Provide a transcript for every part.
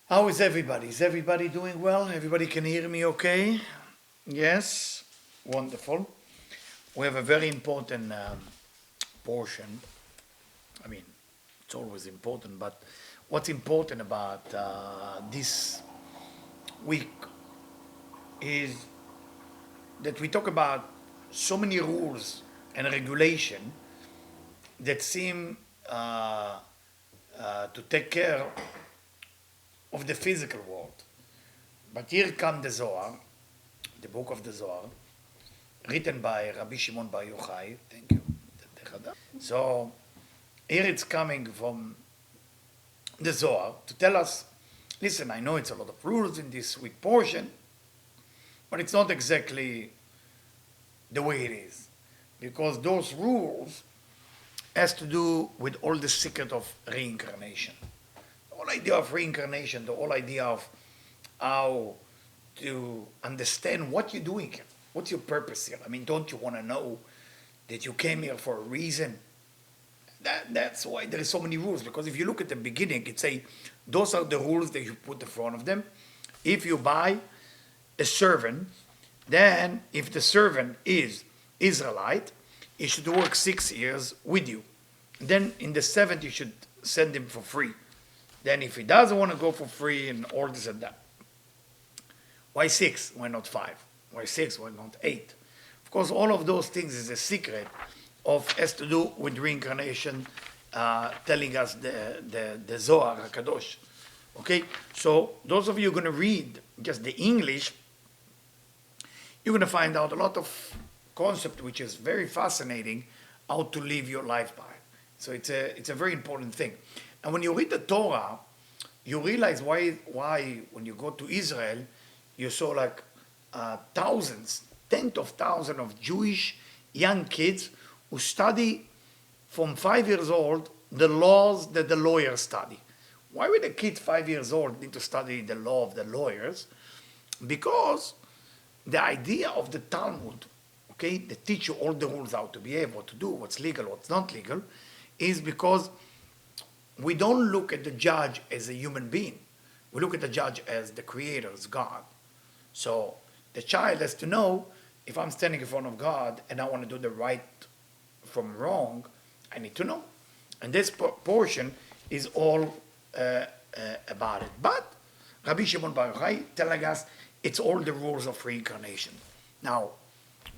How is everybody? Is everybody doing well? Everybody can hear me okay? Yes? Wonderful. We have a very important portion. I mean, it's always important, but what's important about this week is that we talk about so many rules and regulation that seem to take care of the physical world. But here comes the Zohar, the book of the Zohar, written by Rabbi Shimon Bar Yochai. Thank you. So here it's coming from the Zohar to tell us, listen, I know it's a lot of rules in this week portion, but it's not exactly the way it is. Because those rules has to do with all the secret of reincarnation. The whole idea of reincarnation, the whole idea of how to understand what you're doing here. What's your purpose here? I mean, don't you want to know that you came here for a reason? That's why there are so many rules. Because if you look at the beginning, it say those are the rules that you put in front of them. If you buy a servant, then if the servant is Israelite, he should work 6 years with you. Then in the seventh, you should send him for free. Then if he doesn't want to go for free and all this and that, why 6? Why not 5? Why 6? Why not 8? Of course, all of those things is a secret has to do with reincarnation, telling us the Zohar HaKadosh. Okay, so those of you going to read just the English, you're going to find out a lot of concept which is very fascinating, how to live your life by. So it's a very important thing. And when you read the Torah, you realize why when you go to Israel, you saw like thousands, tens of thousands of Jewish young kids who study from 5 years old the laws that the lawyers study. Why would a kid 5 years old need to study the law of the lawyers? Because the idea of the Talmud, okay, they teach you all the rules how to behave, what to do, what's legal, what's not legal, is because we don't look at the judge as a human being. We look at the judge as the creator, as God. So the child has to know, if I'm standing in front of God and I want to do the right from wrong, I need to know. And this portion is all about it. But Rabbi Shimon Bar Yochai telling us it's all the rules of reincarnation. Now,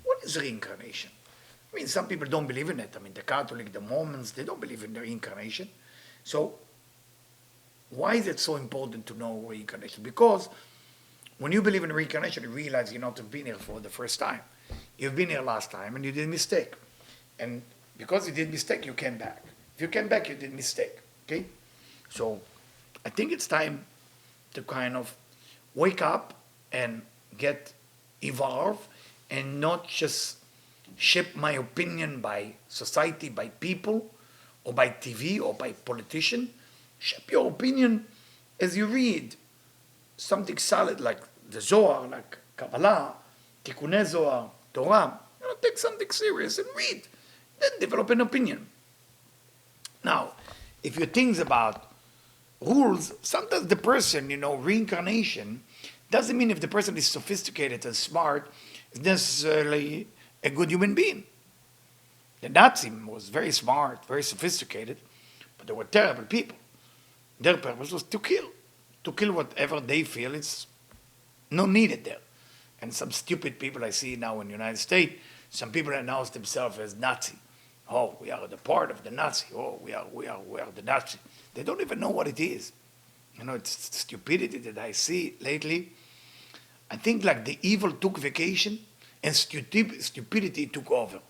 what is reincarnation? I mean, some people don't believe in it. I mean, the Catholic, the Mormons, they don't believe in the reincarnation. So, why is it so important to know reincarnation? Because when you believe in reincarnation, you realize you're not been here for the first time. You've been here last time and you did a mistake. And because you did a mistake, you came back. If you came back, you did a mistake. Okay? So, I think it's time to kind of wake up and get involved and not just shape my opinion by society, by people, or by TV, or by politician. Shape your opinion as you read something solid like the Zohar, like Kabbalah, Tikkunei Zohar, Torah. Take something serious and read. Then develop an opinion. Now, if you think about rules, sometimes the person, reincarnation, doesn't mean if the person is sophisticated and smart, is necessarily a good human being. The Nazi was very smart, very sophisticated, but they were terrible people. Their purpose was to kill whatever they feel is not needed there. And some stupid people I see now in the United States, some people announce themselves as Nazi. Oh, we are the part of the Nazi. Oh, we are the Nazi. They don't even know what it is. It's stupidity that I see lately. I think like the evil took vacation and stupidity took over.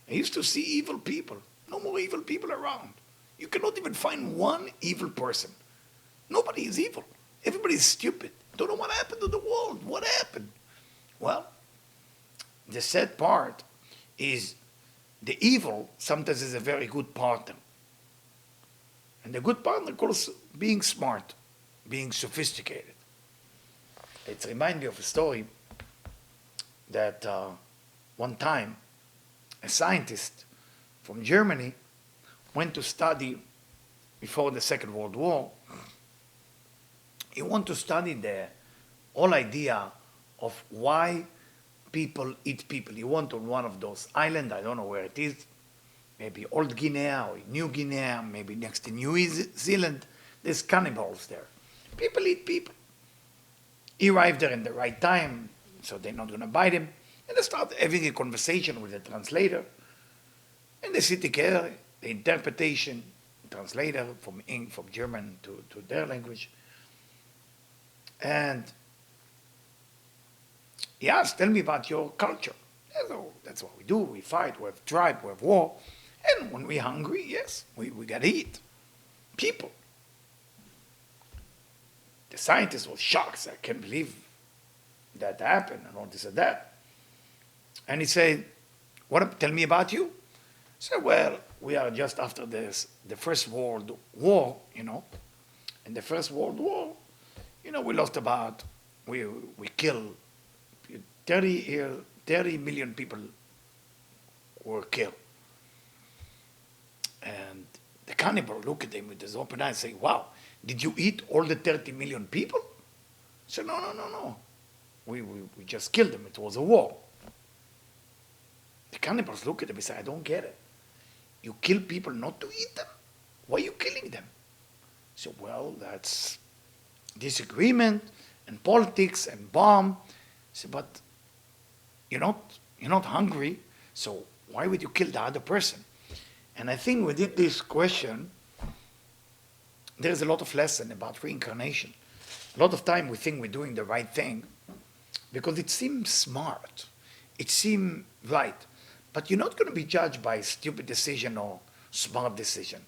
I used to see evil people. No more evil people around. You cannot even find one evil person. Nobody is evil. Everybody is stupid. Don't know what happened to the world. What happened? Well, the sad part is the evil sometimes is a very good partner. And the good partner calls being smart, being sophisticated. It reminds me of a story that one time a scientist from Germany went to study before the Second World War he want to study the whole idea of why people eat people. He went on one of those islands, I don't know where it is, maybe Old Guinea or New Guinea, maybe next to New Zealand. There's cannibals there. People eat people. He arrived there in the right time, so they're not going to bite him. And they start having a conversation with the translator. And they sit together, the interpretation, translator from German to their language. And he asked, tell me about your culture. So that's what we do. We fight, we have tribe, we have war. And when we're hungry, yes, we got to eat people. The scientist was shocked. I can't believe that happened and all this and that. And he said, tell me about you. I said, well, we are just after this, the First World War, In the First World War, we lost about, we killed 30 million people were killed. And the cannibal look at him with his open eyes and say, wow, did you eat all the 30 million people? I said, no. We just killed them. It was a war. The cannibals look at him and say, I don't get it. You kill people not to eat them? Why are you killing them? So, well, that's disagreement and politics and bomb. So, but you're not hungry, so why would you kill the other person? And I think within this question, there's a lot of lesson about reincarnation. A lot of time we think we're doing the right thing because it seems smart. It seems right. But you're not going to be judged by stupid decision or smart decision.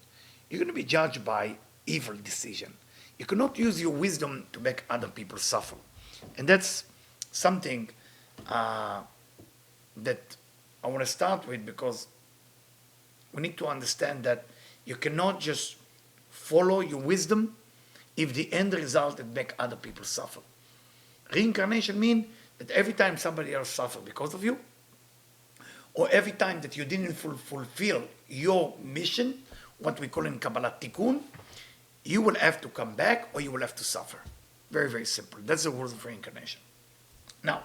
You're going to be judged by evil decision. You cannot use your wisdom to make other people suffer. And that's something that I want to start with, because we need to understand that you cannot just follow your wisdom if the end result is make other people suffer. Reincarnation means that every time somebody else suffers because of you, or every time that you didn't fulfill your mission, what we call in Kabbalah tikkun, you will have to come back or you will have to suffer. Very, very simple. That's the rules of reincarnation. Now,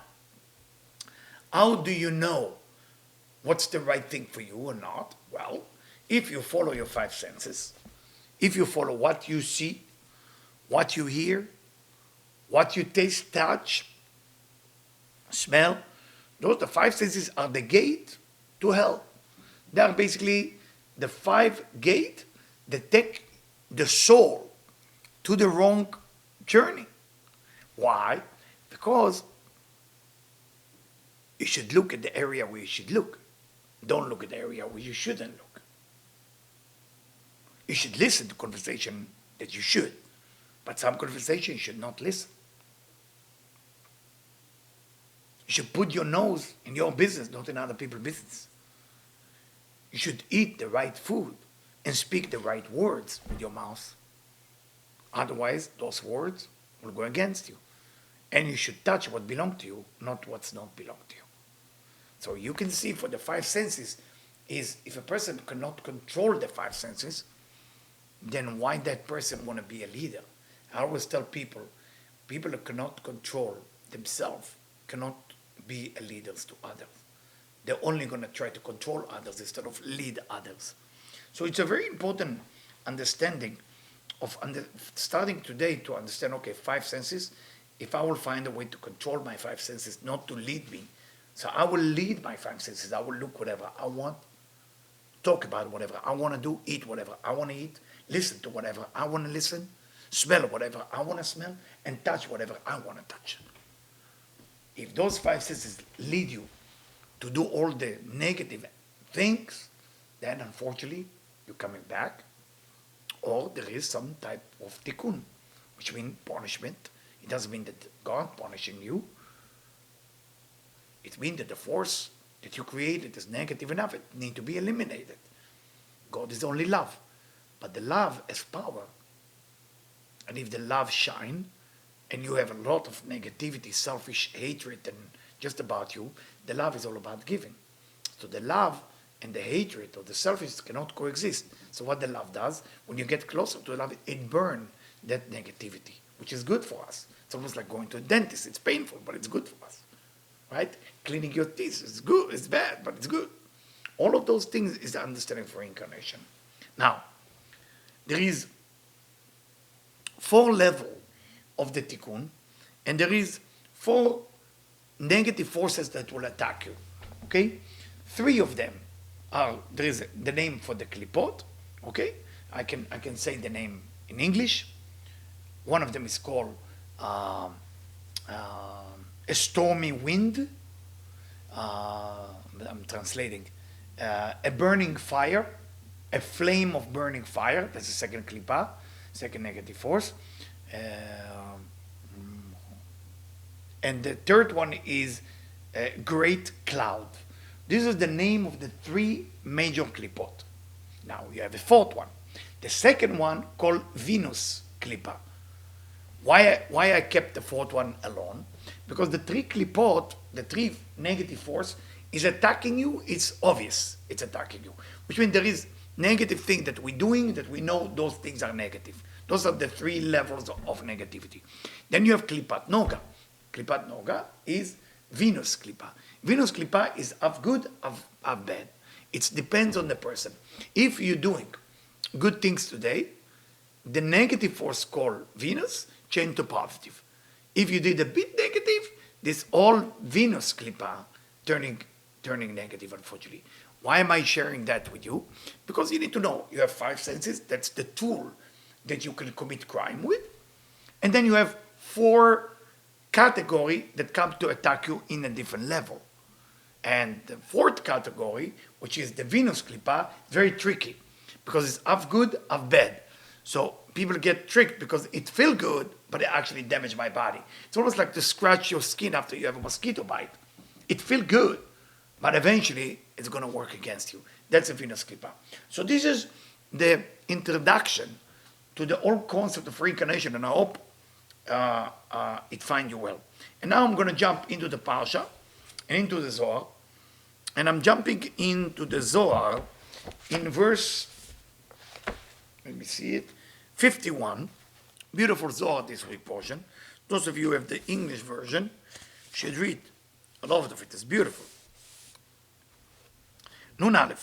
how do you know what's the right thing for you or not? Well, if you follow your five senses, if you follow what you see, what you hear, what you taste, touch, smell, the five senses are the gate to hell. They are basically the five gates that take the soul to the wrong journey. Why? Because you should look at the area where you should look. Don't look at the area where you shouldn't look. You should listen to conversation that you should, but some conversation you should not listen. You should put your nose in your business, not in other people's business. You should eat the right food and speak the right words with your mouth. Otherwise, those words will go against you. And you should touch what belongs to you, not what's not belong to you. So you can see for the five senses is if a person cannot control the five senses, then why that person want to be a leader? I always tell people who cannot control themselves cannot be leaders to others. They're only going to try to control others instead of lead others. So it's a very important understanding of starting today to understand, okay, five senses. If I will find a way to control my five senses, not to lead me, so I will lead my five senses. I will look whatever I want, talk about whatever I want to do, eat whatever I want to eat, listen to whatever I want to listen, smell whatever I want to smell, and touch whatever I want to touch. If those five senses lead you to do all the negative things, then unfortunately you're coming back, or there is some type of tikkun, which means punishment. It doesn't mean that God punishing you. It means that the force that you created is negative enough. It needs to be eliminated. God is only love. But the love has power. And if the love shine, and you have a lot of negativity, selfish hatred, and just about you, the love is all about giving. So the love and the hatred or the selfishness cannot coexist. So what the love does, when you get closer to love, it burns that negativity. which is good for us. It's almost like going to a dentist. It's painful, but it's good for us, right? Cleaning your teeth is good, it's bad, but it's good. All of those things is the understanding for reincarnation. Now, there is 4 levels of the tikkun, and there is 4 negative forces that will attack you, okay? 3 of them are, there is the name for the klipot, okay? I can say the name in English. One of them is called a stormy wind. I'm translating. A burning fire, a flame of burning fire. That's the second klipa, second negative force. And the third one is a great cloud. This is the name of the 3 major klipot. Now you have a 4th one. The second one called Venus klipa. Why I kept the 4th one alone? Because the 3 klipot, the 3 negative force, is attacking you. It's obvious it's attacking you. Which means there is negative thing that we're doing that we know those things are negative. Those are the 3 levels of negativity. Then you have klipat noga. Klipat noga is Venus klipa. Venus klipa is of good, of bad. It depends on the person. If you're doing good things today, the negative force called Venus change to positive. If you did a bit negative, this all Venus klipa turning negative, unfortunately. Why am I sharing that with you? Because you need to know you have 5 senses. That's the tool that you can commit crime with. And then you have 4 categories that come to attack you in a different level. And the 4th category, which is the Venus klipa, very tricky because it's of good, of bad. So people get tricked because it feels good, but it actually damages my body. It's almost like to scratch your skin after you have a mosquito bite. It feels good, but eventually it's going to work against you. That's a Venus klipa. So this is the introduction to the whole concept of reincarnation, and I hope it finds you well. And now I'm going to jump into the Parsha and into the Zohar. And I'm jumping into the Zohar in verse, let me see it, 51. Beautiful Zohar, this week portion. Those of you who have the English version should read a lot of it. It's beautiful. נון א',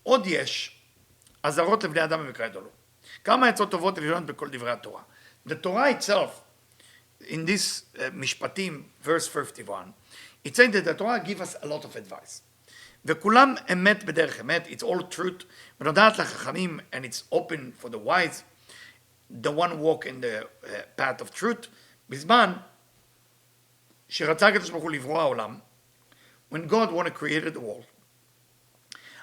עוד יש אזהרות לבני אדם במקרה דולו. כמה עצות טובות עליונות בכל דברי התורה. The Torah itself, in this Mishpatim, verse 51, it says that the Torah gives us a lot of advice. וכולם אמת בדרך אמת, it's all truth, ונודעת לחכמים, and it's open for the wise, the one walk in the path of truth, בזמן שרצה הקדוש ברוך הוא לברוא העולם, when God wanted to create the world,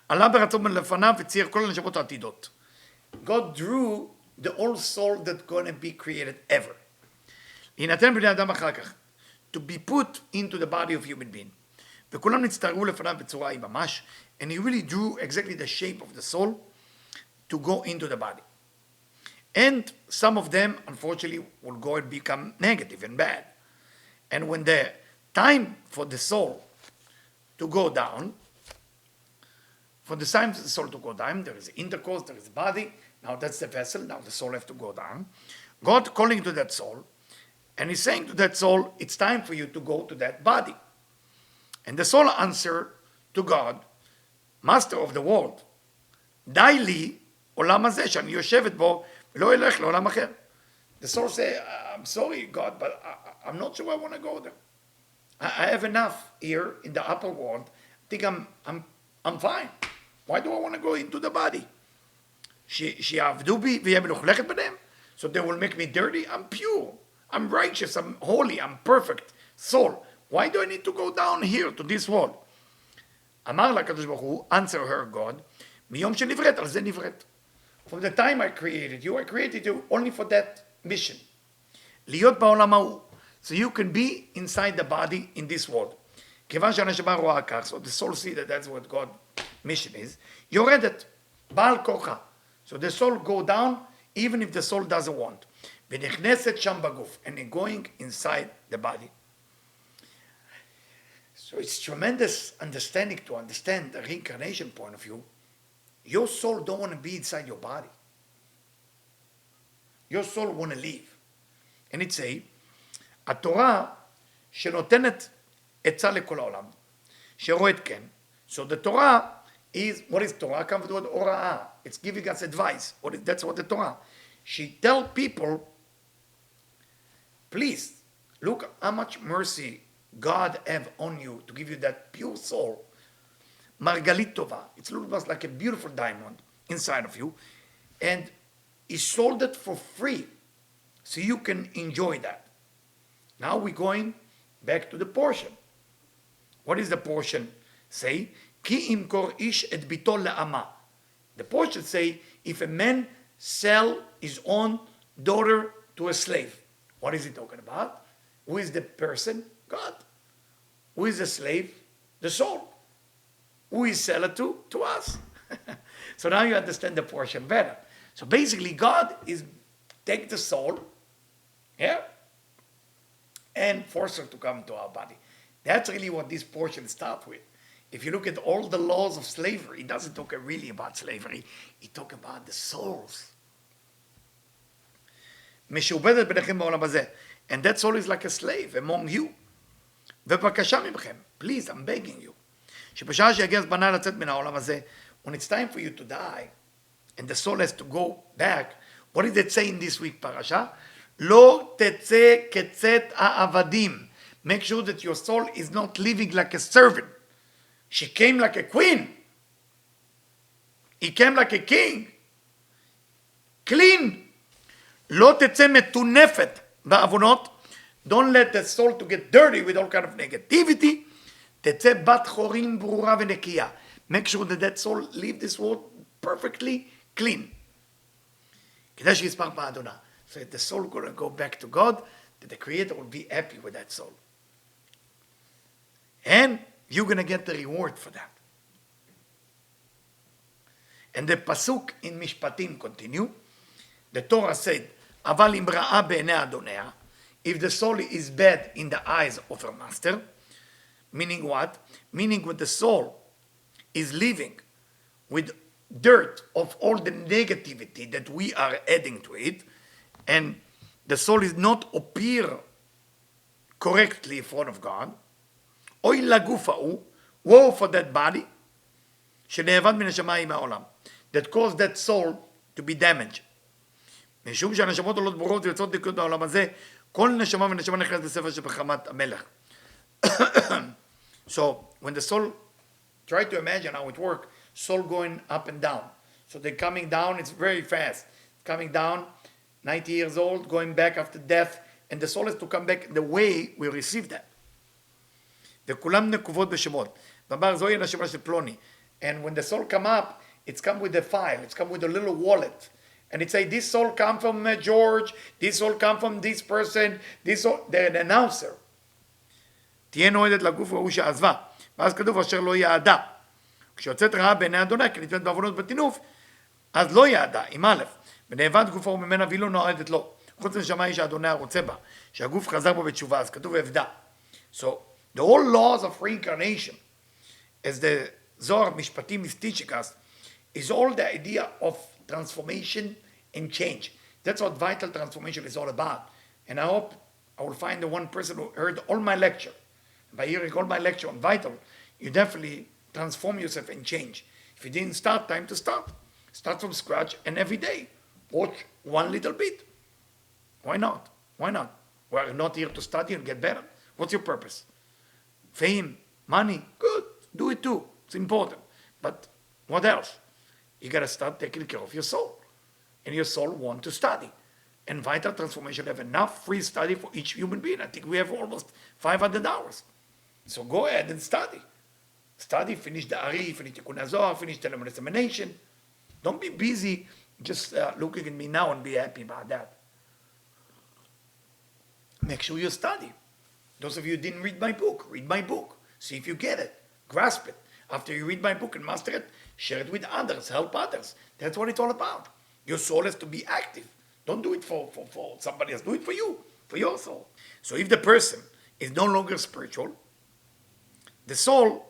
עלה ברצון לפניו וצייר כל הנשמות העתידות. God drew the whole soul that's going to be created ever. להינתן בני אדם אחר כך, to be put into the body of human being. וכולם נצטרעו לפניו בצורה היא ממש, and he really drew exactly the shape of the soul to go into the body. And some of them, unfortunately, will go and become negative and bad. And when the time for the soul to go down, for the time for the soul to go down, there is intercourse, there is body, now that's the vessel, now the soul has to go down. God calling to that soul, and he's saying to that soul, it's time for you to go to that body. And the soul answer to God, Master of the world, די לי עולם הזה שאני יושבת בו ולא אלך לעולם אחר. The soul say, I'm sorry God, but I'm not sure I want to go there. I have enough here in the upper world. I think I'm fine. Why do I want to go into the body? שיעבדו בי ויהיה מלוכלכת ביניהם? So they will make me dirty? I'm pure. I'm righteous. I'm holy. I'm perfect. Soul. Why do I need to go down here to this world? אמר לה הקדוש ברוך הוא, answer her God, מיום שנבראת, על זה נבראת. From the time I created you only for that mission. להיות בעולם ההוא. So you can be inside the body in this world. כיוון שהנשמה רואה כך, so the soul see that that's what God's mission is, יורדת, בעל כוחה. So the soul go down, even if the soul doesn't want. ונכנסת שם בגוף, and going inside the body. So it's tremendous understanding to understand the reincarnation point of view. Your soul don't want to be inside your body. Your soul want to leave. And it say, התורה שנותנת עצה לכל העולם, שרואת כן. So the Torah is, what is Torah? Comes with the word ora'ah. It's giving us advice. That's what the Torah. She tell people, please, look how much mercy God have on you to give you that pure soul. Margalit Tova. It's looks like a beautiful diamond inside of you. And he sold it for free. So you can enjoy that. Now we're going back to the portion. What is the portion? Say, Ki imkor ish et bito le'ama. The portion say, if a man sell his own daughter to a slave. What is he talking about? Who is the person? God. Who is the slave? The soul. Who is seller to? To us. So now you understand the portion better. So basically God is take the soul, yeah, and force her to come to our body. That's really what this portion starts with. If you look at all the laws of slavery, it doesn't talk really about slavery. It talks about the souls. משועבדת ביניכם בעולם הזה. And that soul is like a slave among you. ובבקשה מכם, please, I'm begging you. שבשעה שיגיע זמנה לצאת מן העולם הזה, when it's time for you to die, and the soul has to go back, what did it say in this week parasha? לא תצא כצאת העבדים. Make sure that your soul is not living like a servant. She came like a queen. He came like a king. Clean. לא תצא מטונפת בעוונות. Don't let the soul to get dirty with all kind of negativity. תצא בת חורין ברורה ונקייה. Make sure that that soul leave this world perfectly clean. כדי שיספר באדונה. So if the soul going to go back to God, that the Creator will be happy with that soul. And you're going to get the reward for that. And the pasuk in Mishpatim continue. The Torah said, אבל אם רעה בעיני אדוניה, if the soul is bad in the eyes of her master, meaning what? Meaning when the soul is living with dirt of all the negativity that we are adding to it, and the soul is not appear correctly in front of God, אוי לגוף ההוא, woe for that body, שנאבד מן השמיים מהעולם, that caused that soul to be damaged. משום שהנשמות עולות ברורות ויוצאות דקות בעולם הזה, כל נשמה ונשמה נכנסת לספר שבחמת המלך. So, when the soul, try to imagine how it works, soul going up and down. So they're coming down, it's very fast. Coming down, 90 years old, going back after death, and the soul has to come back the way we receive that. וכולם נקובות בשמות. ואמר, זוהי הנשמה של פלוני. And when the soul come up, it's come with a file, it's come with a little wallet. And it say, this soul come from George, this soul come from this person, this soul, they're an announcer. תהיה נועדת לגוף ההוא שעזבה. ואז כתוב אשר לא יעדה. כשיוצאת רעה בעיני אדוני, כי נתמת בעוונות בטינוף, אז לא יעדה, עם א', ונאבד גופו ממנה והיא לא נועדת לו. חוץ לנשמה היא שאדוני רוצה בה, שהגוף חזר בו בתשובה, אז כתוב אבדה. So, the whole laws of reincarnation, as the Zohar Mishpatim is teaching us, is all the idea of transformation and change. That's what vital transformation is all about. And I hope I will find the one person who heard all my lecture. By hearing all my lecture on vital, you definitely transform yourself and change. If you didn't start, time to start. Start from scratch and every day. Watch one little bit. Why not? Why not? We're not here to study and get better. What's your purpose? Fame, money, good. Do it too. It's important. But what else? You got to start taking care of your soul. And your soul wants to study. And Vital Transformation have enough free study for each human being. I think we have almost 500 hours. So go ahead and study. Study, finish the Ari, finish the Kunazor, finish the examination. Don't be busy just looking at me now and be happy about that. Make sure you study. Those of you who didn't read my book, read my book. See if you get it. Grasp it. After you read my book and master it, share it with others, help others. That's what it's all about. Your soul has to be active. Don't do it for somebody else. Do it for you, for your soul. So if the person is no longer spiritual, the soul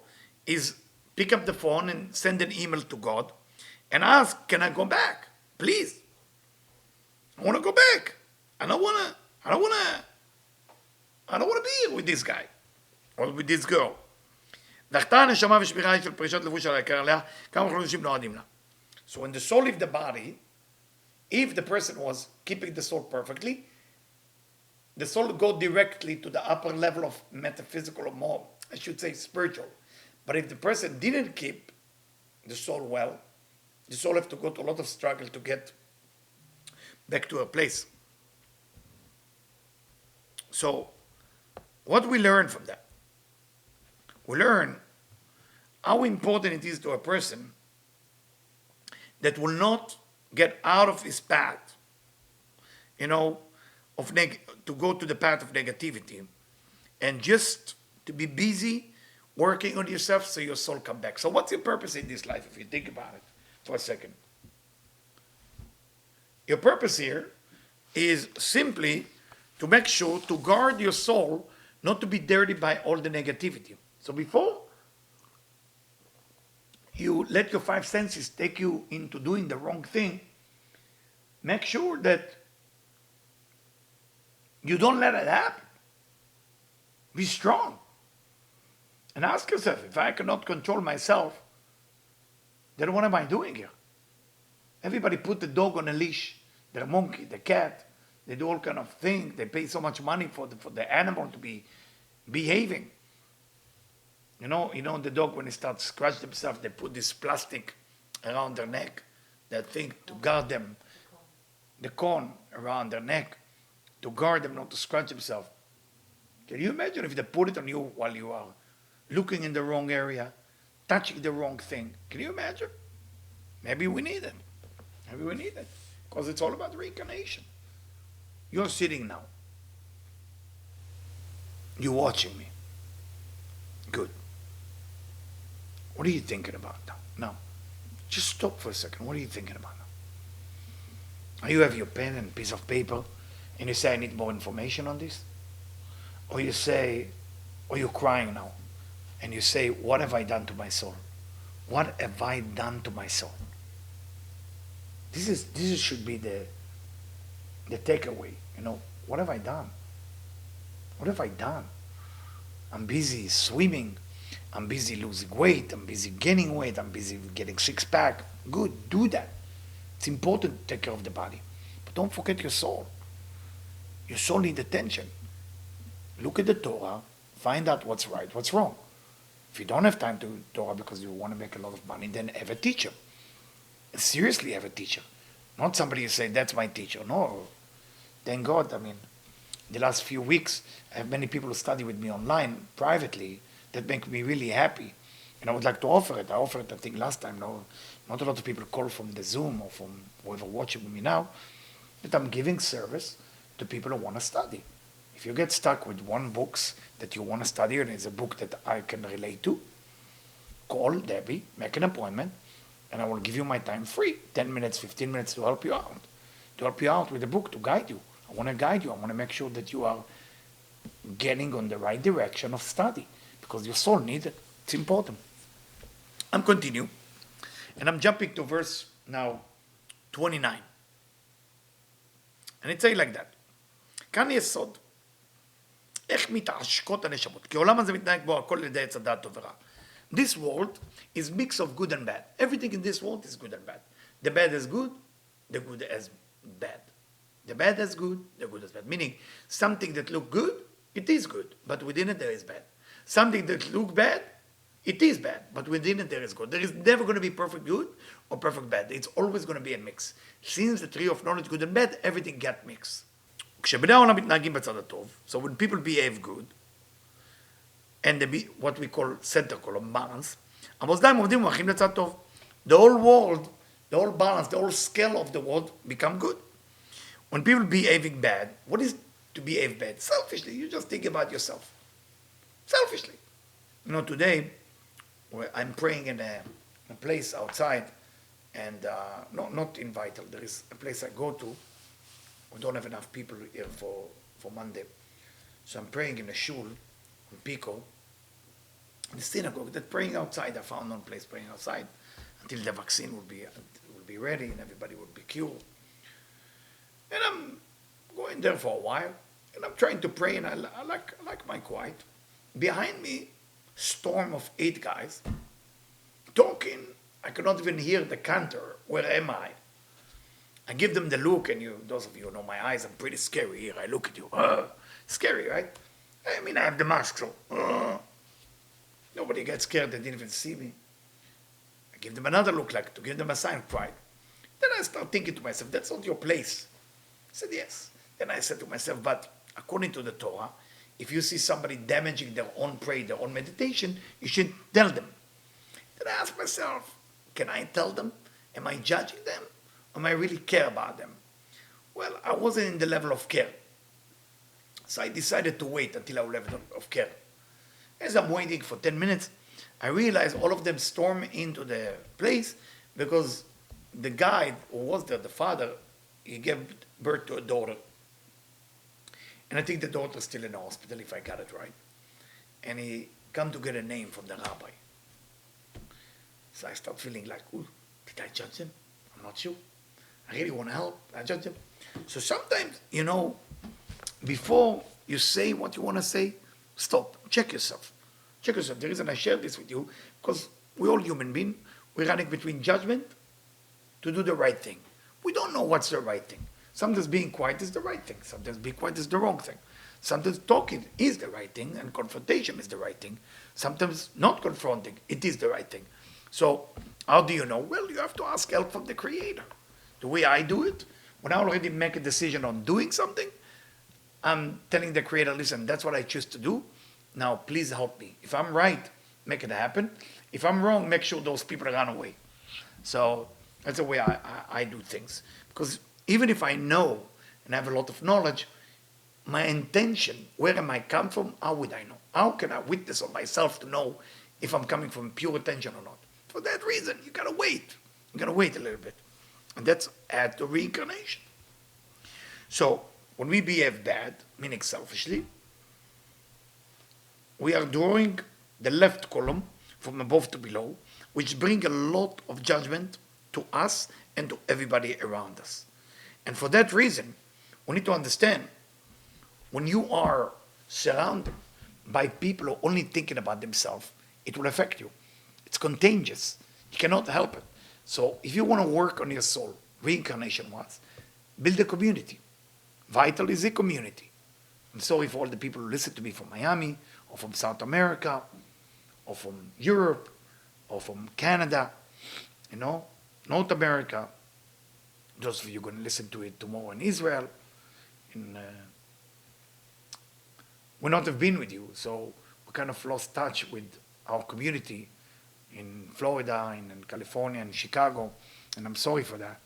is pick up the phone and send an email to God and ask, can I go back? Please. I want to go back. I don't want to I don't want to be here with this guy or with this girl. דחתה הנשמה ושבירה היא של פרישת לבוש על העיקר עליה, כמה חודשים נועדים לה. So when the soul leaves the body, if the person was keeping the soul perfectly, the soul would go directly to the upper level of metaphysical or more, I should say spiritual. But if the person didn't keep the soul well, the soul have to go to a lot of struggle to get back to a place. So, what we learn from that? We learn how important it is to a person that will not get out of his path, to go to the path of negativity, and just to be busy working on yourself so your soul come back. So what's your purpose in this life, if you think about it for a second? Your purpose here is simply to make sure to guard your soul not to be dirty by all the negativity. So before you let your five senses take you into doing the wrong thing, make sure that you don't let it happen. Be strong. And ask yourself, if I cannot control myself, then what am I doing here? Everybody put the dog on a leash, the monkey, the cat. They do all kind of things. They pay so much money for the animal to be behaving. You know the dog, when he starts scratching themselves, they put this plastic around their neck, that thing to guard them, the cone around their neck, to guard them not to scratch themselves. Can you imagine if they put it on you while you are looking in the wrong area, touching the wrong thing? Can you imagine? Maybe we need it. Maybe we need it. Because it's all about reincarnation. You're sitting now. You're watching me. Good. What are you thinking about now? Now, just stop for a second. What are you thinking about now? You have your pen and piece of paper, and you say, I need more information on this? Or you say, or you're crying now, and you say, what have I done to my soul? What have I done to my soul? This should be the takeaway. What have I done? What have I done? I'm busy swimming. I'm busy losing weight. I'm busy gaining weight. I'm busy getting six-pack. Good, do that. It's important to take care of the body. But don't forget your soul. Your soul needs attention. Look at the Torah. Find out what's right, what's wrong. If you don't have time to do Torah because you want to make a lot of money, then have a teacher. Seriously, have a teacher. Not somebody you say, that's my teacher. No. Thank God, the last few weeks, I have many people who study with me online, privately, that make me really happy. And I would like to offer it. I offered it, I think, last time. No, not a lot of people call from the Zoom or from whoever watching with me now. But I'm giving service to people who want to study. If you get stuck with one book that you want to study, and it's a book that I can relate to, call Debbie, make an appointment, and I will give you my time free, 10 minutes, 15 minutes to help you out. To help you out with the book, to guide you. I want to guide you. I want to make sure that you are getting on the right direction of study, because your soul needs it. It's important. I'm continue, and I'm jumping to verse now 29. And it says like that. כאן יסוד. איך מתעשקות הנשמות? כי העולם הזה מתנהג בו הכל לידי עץ הדעת טוב ורע. This world is mix of good and bad. Everything in this world is good and bad. The bad is good, the good is bad. The bad is good, the good is bad. Meaning, something that look good, it is good, but within it there is bad. Something that look bad, it is bad, but within it there is good. There is never going to be perfect good or perfect bad. It's always going to be a mix. Since the tree of knowledge, good and bad, everything get mixed. כשבני העולם מתנהגים בצד הטוב, so when people behave good, and they be what we call center column balance, המאזניים עובדים ומלכים לצד טוב. The whole world, the whole balance, the whole scale of the world become good. When people behaving bad, what is to behave bad? Selfishly, you just think about yourself. Selfishly. Today, I'm praying in a place outside, and not in Vital. There is a place I go to. We don't have enough people here for Monday. So I'm praying in a shul in Pico, in the synagogue, that praying outside. I found one place praying outside until the vaccine will be ready and everybody will be cured. And I'm going there for a while. And I'm trying to pray, and I like my quiet. Behind me, storm of 8 guys talking. I cannot even hear the cantor. Where am I? I give them the look, and those of you who know my eyes, I'm pretty scary here. I look at you. Scary, right? I mean, I have the mask, so nobody gets scared. They didn't even see me. I give them another look, like to give them a sign of pride. Then I start thinking to myself, that's not your place. I said, yes. Then I said to myself, but according to the Torah, if you see somebody damaging their own prayer, their own meditation, you should tell them. Then I asked myself, can I tell them? Am I judging them? Or am I really care about them? Well, I wasn't in the level of care. So I decided to wait until I was level of care. As I'm waiting for 10 minutes, I realized all of them storm into the place because the guy who was there, the father, he gave birth to a daughter. And I think the daughter's still in the hospital, if I got it right. And he come to get a name from the rabbi. So I start feeling like, ooh, did I judge him? I'm not sure. I really want to help. I judge him. So sometimes, before you say what you want to say, stop. Check yourself. Check yourself. The reason I share this with you, because we're all human beings. We're running between judgment to do the right thing. We don't know what's the right thing. Sometimes being quiet is the right thing. Sometimes being quiet is the wrong thing. Sometimes talking is the right thing and confrontation is the right thing. Sometimes not confronting, it is the right thing. So how do you know? Well, you have to ask help from the Creator. The way I do it, when I already make a decision on doing something, I'm telling the Creator, listen, that's what I choose to do. Now, please help me. If I'm right, make it happen. If I'm wrong, make sure those people run away. So that's the way I do things. Because even if I know and have a lot of knowledge, my intention, where am I come from, how would I know? How can I witness on myself to know if I'm coming from pure intention or not? For that reason, you gotta wait. You gotta wait a little bit. And that's add to reincarnation. So when we behave bad, meaning selfishly, we are drawing the left column from above to below, which bring a lot of judgment to us and to everybody around us. And for that reason, we need to understand, when you are surrounded by people who are only thinking about themselves, it will affect you. It's contagious. You cannot help it. So if you want to work on your soul, reincarnation was, build a community. Vital is a community. I'm sorry for all the people who listen to me from Miami, or from South America, or from Europe, or from Canada, North America. Those of you going to listen to it tomorrow in Israel. We not have been with you, so we kind of lost touch with our community in Florida, in California, and Chicago, and I'm sorry for that.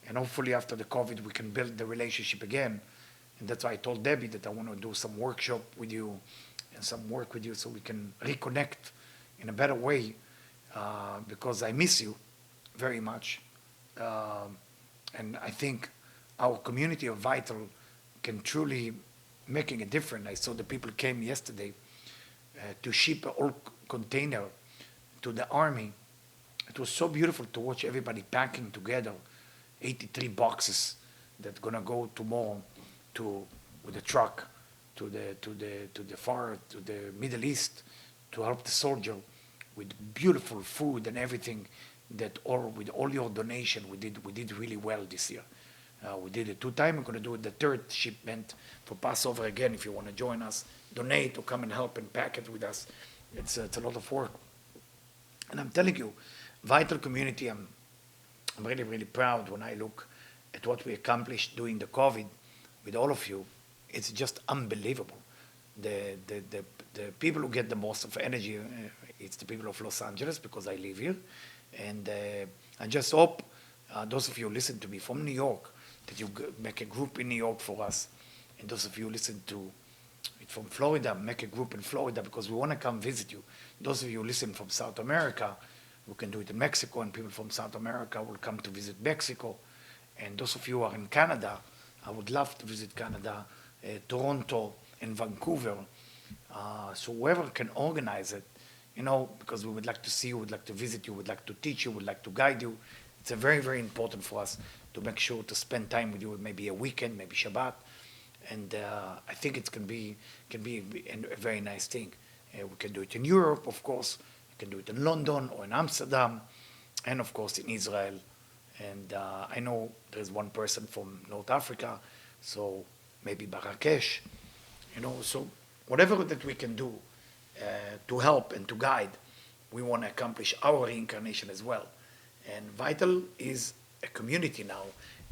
And hopefully after the COVID, we can build the relationship again. And that's why I told Debbie that I want to do some workshop with you and some work with you so we can reconnect in a better way, because I miss you very much. And I think our community of Vital can truly making a difference. I saw the people came yesterday to ship an old container to the army. It was so beautiful to watch everybody packing together 83 boxes that gonna go tomorrow with a truck to the Middle East to help the soldier with beautiful food and everything. With all your donation, we did really well this year. We did it 2 times. We're going to do it the 3rd shipment for Passover again. If you want to join us, donate or come and help and pack it with us. It's a lot of work. And I'm telling you, Vital Community, I'm really, really proud when I look at what we accomplished during the COVID with all of you. It's just unbelievable. The people who get the most of energy, it's the people of Los Angeles, because I live here. And I just hope those of you who listen to me from New York, that you make a group in New York for us. And those of you who listen to it from Florida, make a group in Florida, because we want to come visit you. Those of you who listen from South America, we can do it in Mexico, and people from South America will come to visit Mexico. And those of you who are in Canada, I would love to visit Canada, Toronto, and Vancouver. So whoever can organize it, because we would like to see you, would like to visit you, would like to teach you, would like to guide you. It's very, very important for us to make sure to spend time with you, maybe a weekend, maybe Shabbat, And I think it can be a very nice thing. We can do it in Europe, of course. We can do it in London or in Amsterdam, and of course in Israel. And I know there's one person from North Africa, so maybe Marrakesh, so whatever that we can do to help and to guide, we want to accomplish our reincarnation as well. And Vital is a community now,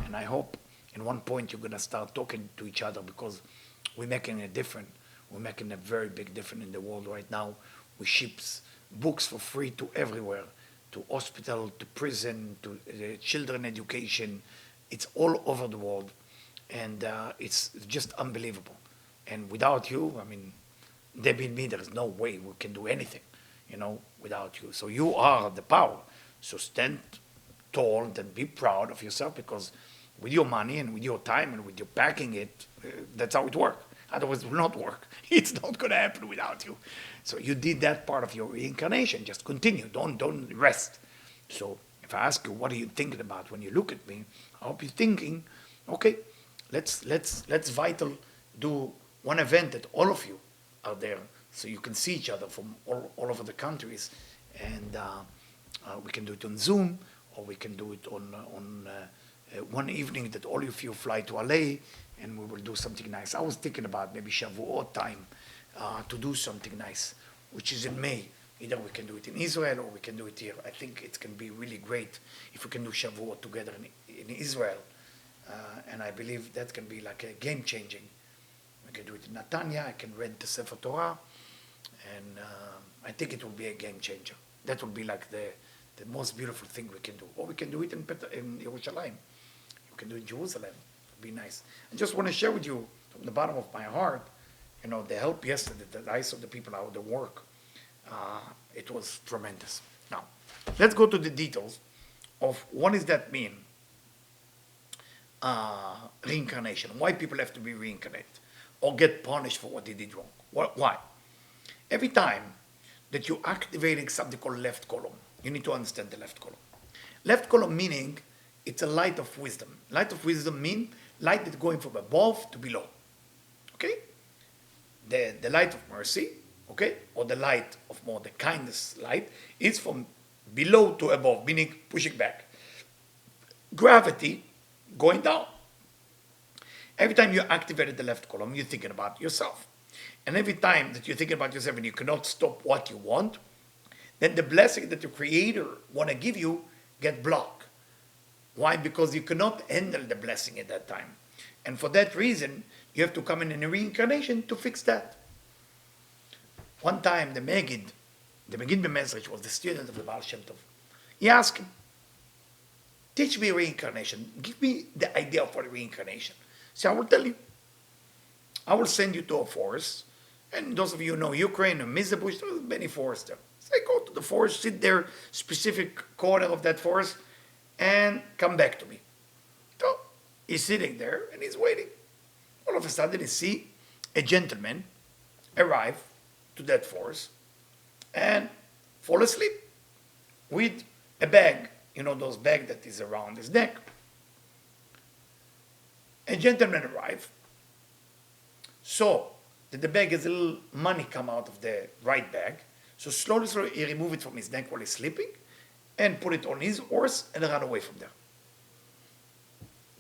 and I hope in one point you're going to start talking to each other, because we're making a difference. We're making a very big difference in the world right now. We ship books for free to everywhere, to hospital, to prison, to children education. It's all over the world, and it's just unbelievable. And without you, I mean, Debbie and me, there's no way we can do anything, without you. So you are the power. So stand tall and be proud of yourself, because with your money and with your time and with your packing it, that's how it works. Otherwise, it will not work. It's not going to happen without you. So you did that part of your reincarnation. Just continue. Don't rest. So if I ask you, what are you thinking about when you look at me? I hope you're thinking, okay, let's Vital do one event that all of you are there, so you can see each other from all over the countries, and we can do it on Zoom, or we can do it on one evening that all of you fly to LA, and we will do something nice. I was thinking about maybe Shavuot time to do something nice, which is in May. Either we can do it in Israel or we can do it here. I think it can be really great if we can do Shavuot together in Israel, and I believe that can be like a game-changing. We can do it in Netanya. I can rent the Sefer Torah, and I think it will be a game changer. That will be like the most beautiful thing we can do. Or we can do it in Yerushalayim. You can do it in Jerusalem. It will be nice. I just want to share with you from the bottom of my heart, the help yesterday that I saw the people out the work. It was tremendous. Now, let's go to the details of what does that mean, reincarnation. Why people have to be reincarnated or get punished for what they did wrong. Why? Every time that you're activating something called left column, you need to understand the left column. Left column meaning it's a light of wisdom. Light of wisdom means light that's going from above to below. Okay? The light of mercy, okay, or the light of more the kindness light is from below to above, meaning pushing back. Gravity going down. Every time you activated the left column, you're thinking about yourself. And every time that you're thinking about yourself and you cannot stop what you want, then the blessing that the Creator want to give you get blocked. Why? Because you cannot handle the blessing at that time. And for that reason, you have to come in a reincarnation to fix that. One time, the Megid B'Mezrich was the student of the Baal Shem Tov. He asked him, teach me reincarnation. Give me the idea for the reincarnation. So I will tell you. I will send you to a forest. And those of you who know Ukraine and Mizabush, there are many forests there. So go to the forest, sit there, specific corner of that forest, and come back to me. So he's sitting there and he's waiting. All of a sudden he see a gentleman arrive to that forest and fall asleep with a bag, those bags that is around his neck. A gentleman arrived, saw that the bag has a little money come out of the right bag, so slowly he removed it from his neck while he's sleeping and put it on his horse and ran away from there.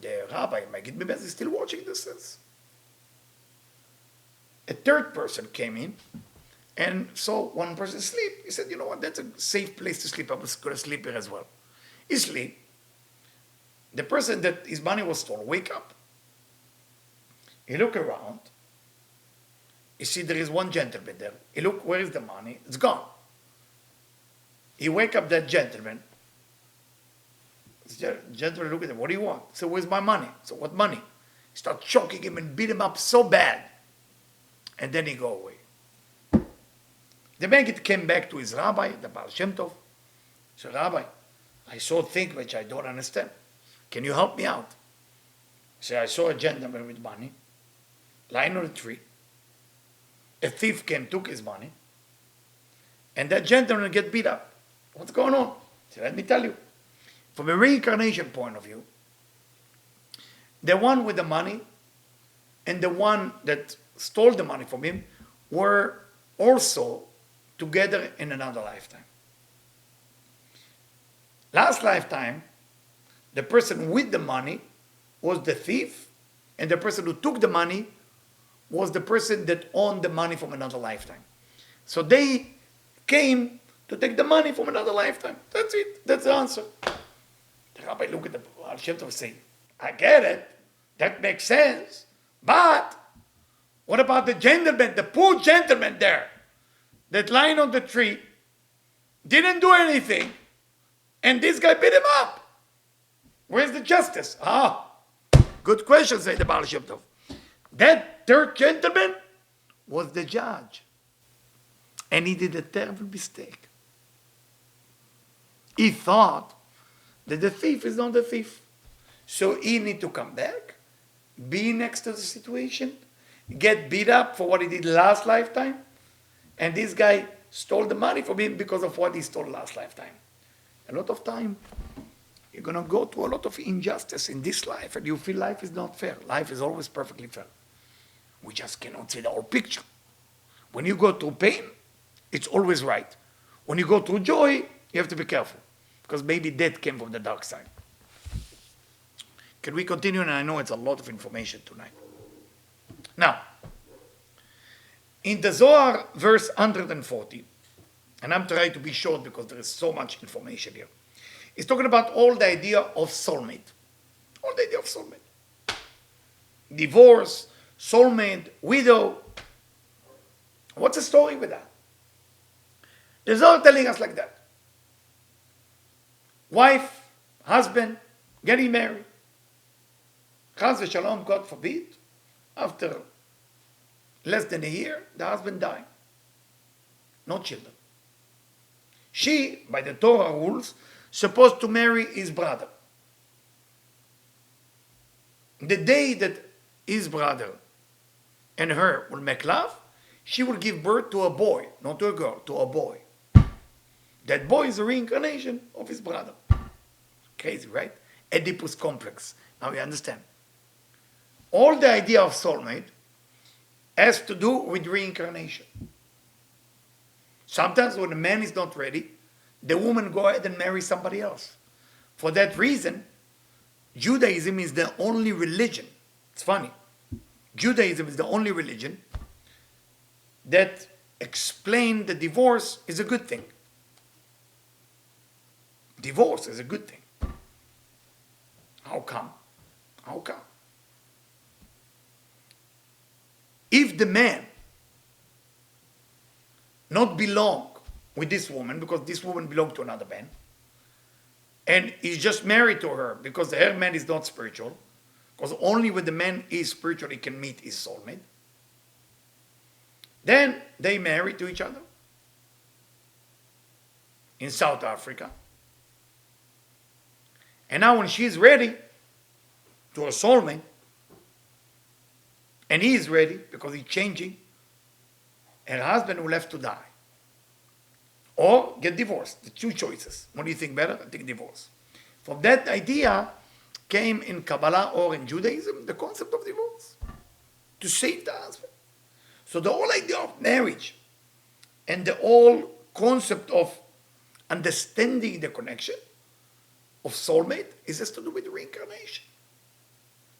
The rabbi, Magid Bebez, is still watching this. A third person came in and saw one person sleep. He said, you know what, that's a safe place to sleep. I was going to sleep here as well. He sleep. The person that his money was stolen wake up. He look around. You see there is one gentleman there. He look, where is the money? It's gone. He wake up that gentleman. The gentleman look at him, what do you want? So where's my money? So what money? He start choking him and beat him up so bad. And then he go away. The Maggid came back to his rabbi, the Baal Shem Tov. He said, Rabbi, I saw a thing which I don't understand. Can you help me out? He said, I saw a gentleman with money lying on a tree. A thief came, took his money, and that gentleman get beat up. What's going on? He said, let me tell you. From a reincarnation point of view, the one with the money and the one that stole the money from him were also together in another lifetime. Last lifetime, the person with the money was the thief, and the person who took the money was the person that owned the money from another lifetime. So they came to take the money from another lifetime. That's it. That's the answer. The rabbi looked at the Baal Shem Tov and said, I get it. That makes sense. But what about the gentleman, the poor gentleman there, that lying on the tree, didn't do anything, and this guy beat him up? Where's the justice? Good question, said the Baal Shem Tov. That third gentleman was the judge. And he did a terrible mistake. He thought that the thief is not the thief. So he need to come back, be next to the situation, get beat up for what he did last lifetime, and this guy stole the money from him because of what he stole last lifetime. A lot of time, you're going to go through a lot of injustice in this life, and you feel life is not fair. Life is always perfectly fair. We just cannot see the whole picture. When you go through pain, it's always right. When you go through joy, you have to be careful, because maybe death came from the dark side. Can we continue? And I know it's a lot of information tonight. Now, in the Zohar, verse 140, and I'm trying to be short because there is so much information here, it's talking about all the idea of soulmate. All the idea of soulmate. Divorce, soulmate, widow. What's the story with that? The Zohar telling us like that. Wife, husband, getting married. Chas v'shalom, God forbid, after less than a year, the husband died. No children. She, by the Torah rules, supposed to marry his brother. The day that his brother and her will make love, she will give birth to a boy, not to a girl, to a boy. That boy is a reincarnation of his brother. Crazy, right? Oedipus complex. Now we understand. All the idea of soulmate has to do with reincarnation. Sometimes when a man is not ready, the woman go ahead and marry somebody else. For that reason, Judaism is the only religion. It's funny. Judaism is the only religion that explains the divorce is a good thing. Divorce is a good thing. How come? How come? If the man not belong with this woman, because this woman belonged to another man, and he's just married to her because her man is not spiritual, because only when the man is spiritual he can meet his soulmate, then they marry to each other in South Africa. And now when she's ready to her soulmate, and he is ready because he's changing, her husband will have to die. Or get divorced. The two choices. What do you think better? I think divorce. From that idea came in Kabbalah or in Judaism the concept of divorce. To save the husband. So the whole idea of marriage and the whole concept of understanding the connection of soulmate has to do with reincarnation.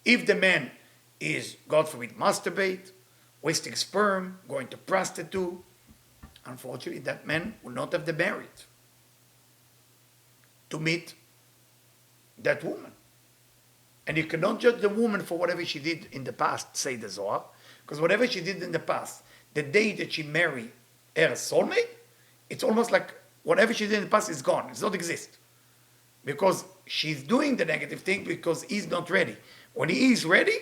If the man is, God forbid, masturbate, wasting sperm, going to prostitute, unfortunately that man will not have the merit to meet that woman. And you cannot judge the woman for whatever she did in the past, say the Zohar, because whatever she did in the past, the day that she married her soulmate, it's almost like whatever she did in the past is gone, it does not exist. Because she's doing the negative thing because he's not ready. When he is ready,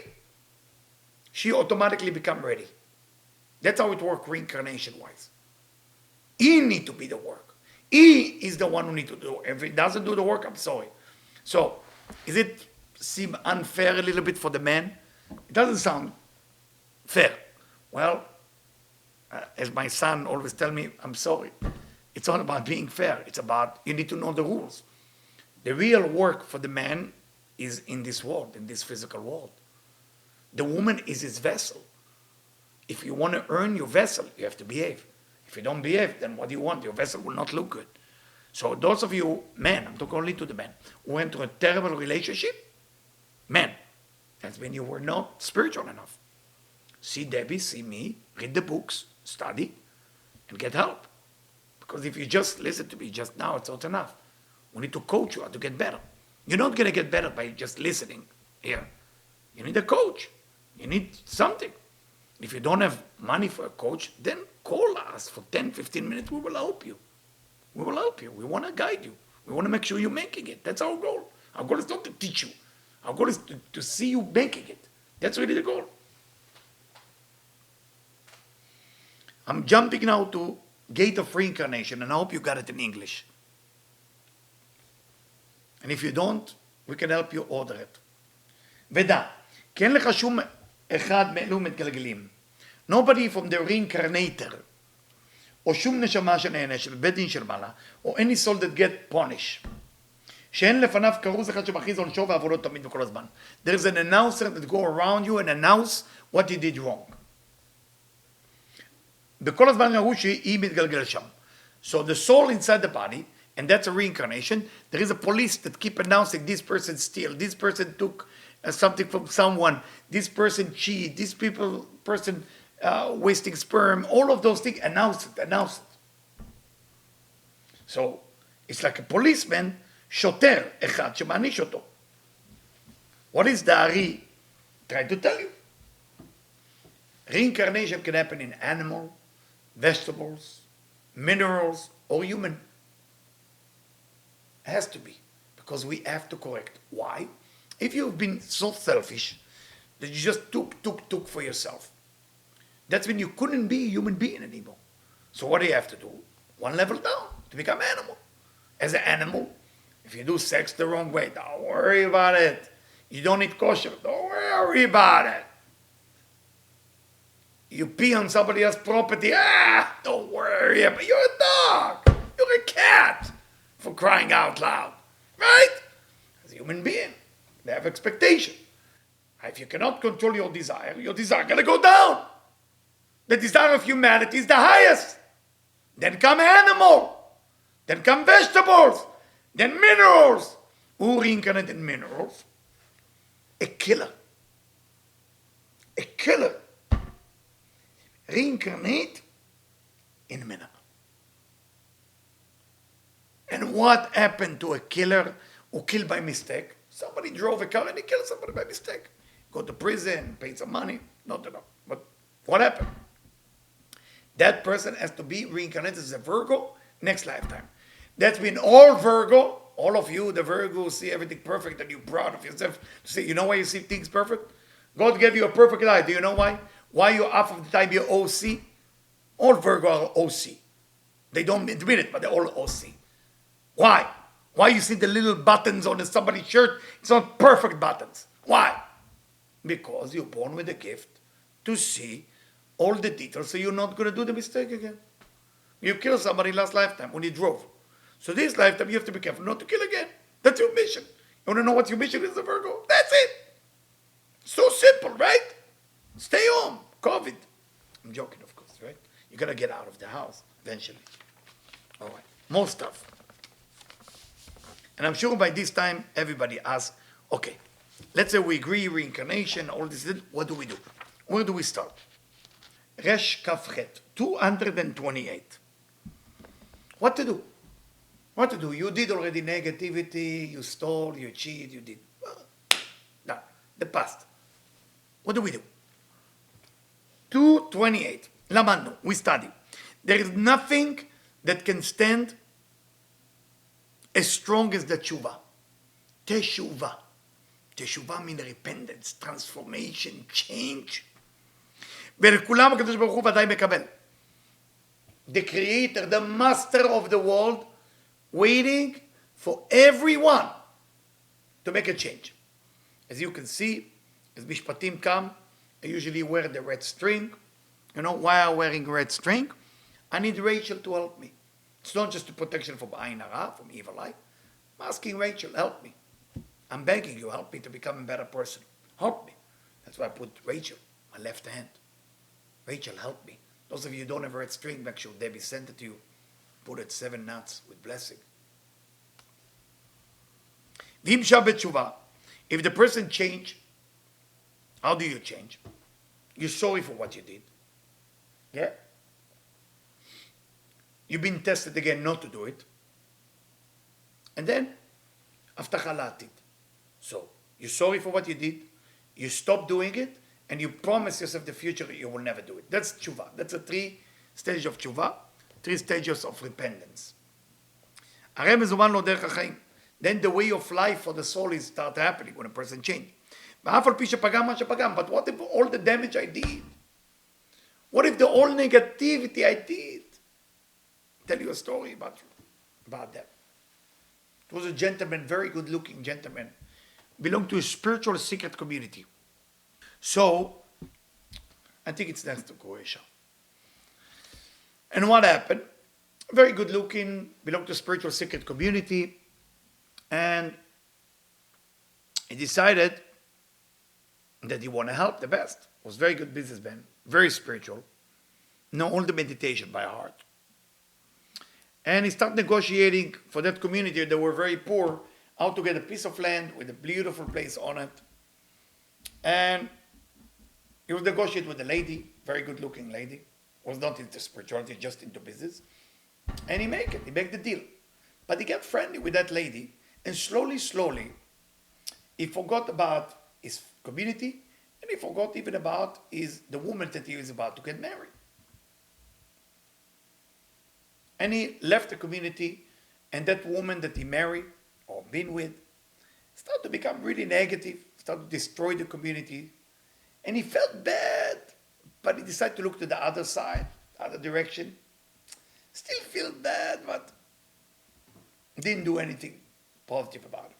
she automatically becomes ready. That's how it works reincarnation-wise. He needs to be the work. He is the one who needs to do it. If he doesn't do the work, I'm sorry. So, does it seem unfair a little bit for the man? It doesn't sound fair. Well, as my son always tells me, I'm sorry. It's not about being fair. It's about, you need to know the rules. The real work for the man is in this world, in this physical world. The woman is his vessel. If you want to earn your vessel, you have to behave. If you don't behave, then what do you want? Your vessel will not look good. So those of you, men, I'm talking only to the men, who went through a terrible relationship, men, that's when you were not spiritual enough. See Debbie, see me, read the books, study, and get help. Because if you just listen to me just now, it's not enough. We need to coach you how to get better. You're not going to get better by just listening here. You need a coach. You need something. If you don't have money for a coach, then call us for 10, 15 minutes. We will help you. We will help you. We want to guide you. We want to make sure you're making it. That's our goal. Our goal is not to teach you. Our goal is to see you making it. That's really the goal. I'm jumping now to Gate of Reincarnation, and I hope you got it in English. And if you don't, we can help you order it. ודע, כי אין לך שום אחד מאלו מתגלגלים. Nobody from the reincarnator, או שום נשמה שנענש, בבית דין של מעלה, או any soul that get punished. שאין לפניו כרוז אחד שמכריז עונשו ועבודו תמיד וכל הזמן. There is an announcer that go around you and announce what you did wrong. בכל הזמן ראו שהיא מתגלגל שם. So the soul inside the body, and that's a reincarnation, there is a police that keep announcing this person steal, this person took something from someone, this person cheat, this person wasting sperm, all of those things, announce it. So it's like a policeman, שוטר אחד שמעניש אותו. What is the Ari trying to tell you? Reincarnation can happen in animal, vegetables, minerals, or human. It has to be, because we have to correct. Why? If you've been so selfish that you just took for yourself, that's when you couldn't be a human being anymore. So what do you have to do? One level down to become animal. As an animal, if you do sex the wrong way, don't worry about it. You don't eat kosher, don't worry about it. You pee on somebody else's property, don't worry about it. You're a dog, you're a cat, for crying out loud, right? As a human being, they have expectation. If you cannot control your desire gonna go down. The desire of humanity is the highest. Then come animal, then come vegetables, then minerals. Who reincarnated minerals? A killer. A killer. Reincarnate in a mineral. And what happened to a killer who killed by mistake? Somebody drove a car and he killed somebody by mistake. Go to prison, paid some money. Not enough. But what happened? That person has to be reincarnated as a Virgo next lifetime. That's been all Virgo, all of you, the Virgos, see everything perfect and you're proud of yourself. To say, you know why you see things perfect? God gave you a perfect life. Do you know why? Why you half of the time you're OC? All Virgo are OC. They don't admit it, but they're all OC. Why? Why you see the little buttons on somebody's shirt? It's not perfect buttons. Why? Because you're born with a gift to see all the details so you're not going to do the mistake again. You killed somebody last lifetime when you drove. So this lifetime you have to be careful not to kill again. That's your mission. You want to know what your mission is, Virgo? That's it. So simple, right? Stay home. COVID. I'm joking, of course, right? You're going to get out of the house eventually. All right. More stuff. And I'm sure by this time, everybody asks, okay, let's say we agree, reincarnation, all this, what do we do? Where do we start? Resh Kafchet, 228. What to do? What to do? You did already negativity, you stole, you cheat, you did. Well, done. The past. What do we do? 228. Lamando, we study. There is nothing that can stand as strong as the tshuva. Teshuvah. Teshuvah means repentance, transformation, change. ולכולם הקדוש ברוך הוא ודאי מקבל. The creator, the master of the world, waiting for everyone to make a change. As you can see, as Mishpatim come, I usually wear the red string. You know why I'm wearing red string? I need Rachel to help me. It's not just a protection from Ayin Hara, from evil eye. I'm asking Rachel, help me. I'm begging you, help me to become a better person. Help me. That's why I put Rachel, my left hand. Rachel, help me. Those of you who don't have a red string, make sure Debbie sent it to you. Put it 7 knots with blessing. V'im shabbat tshuva. If the person change, how do you change? You're sorry for what you did. Yeah? You've been tested again not to do it. And then, הבטחה לעתיד. So, you're sorry for what you did, you stop doing it, and you promise yourself the future you will never do it. That's tshuva. That's a 3 stages of tshuva, 3 stages of repentance. הרי מזומן לו דרך החיים. Then the way of life for the soul is start happening when a person change. ואף על פי שפגם מה שפגם, but what if all the damage I did? What if the all negativity I did? Tell you a story about that. It was a gentleman, very good looking gentleman, belonged to a spiritual secret community. So, I think it's next to Croatia. And what happened? Very good looking, belonged to a spiritual secret community, and he decided that he want to help the best. Was very good businessman, very spiritual, know all the meditation by heart. And he started negotiating for that community that were very poor, how to get a piece of land with a beautiful place on it. And he was negotiating with a lady, very good looking lady, was not into spirituality, just into business. And he made the deal. But he got friendly with that lady, and slowly, he forgot about his community, and he forgot even about the woman that he was about to get married. And he left the community, and that woman that he married or been with started to become really negative, started to destroy the community. And he felt bad, but he decided to look to the other side, other direction. Still feel bad, but didn't do anything positive about it.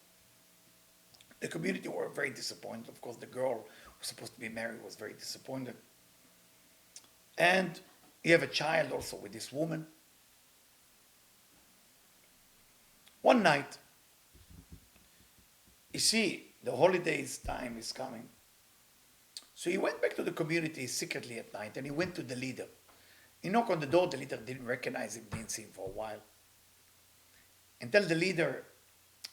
The community were very disappointed. Of course, the girl who was supposed to be married was very disappointed. And he have a child also with this woman. One night, you see, the holidays time is coming. So he went back to the community secretly at night, and he went to the leader. He knocked on the door, the leader didn't recognize him, didn't see him for a while. And tell the leader,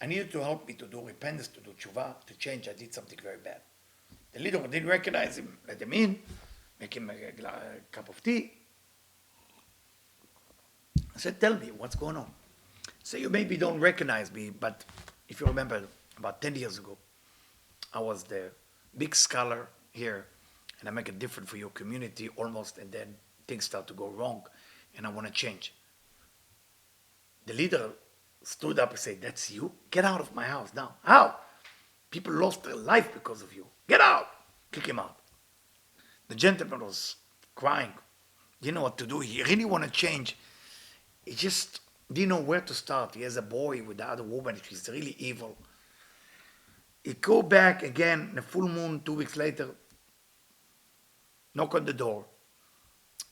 I need you to help me to do repentance, to do tshuva, to change, I did something very bad. The leader didn't recognize him, let him in, make him a cup of tea. I said, tell me, what's going on? So you maybe don't recognize me, but if you remember, about 10 years ago, I was the big scholar here, and I make it different for your community almost, and then things start to go wrong, and I want to change. The leader stood up and said, that's you? Get out of my house now. How? People lost their life because of you. Get out! Kick him out. The gentleman was crying. Didn't know what to do. He really want to change. He just didn't know where to start. He has a boy with the other woman. She's really evil. He go back again in a full moon 2 weeks later, knock on the door.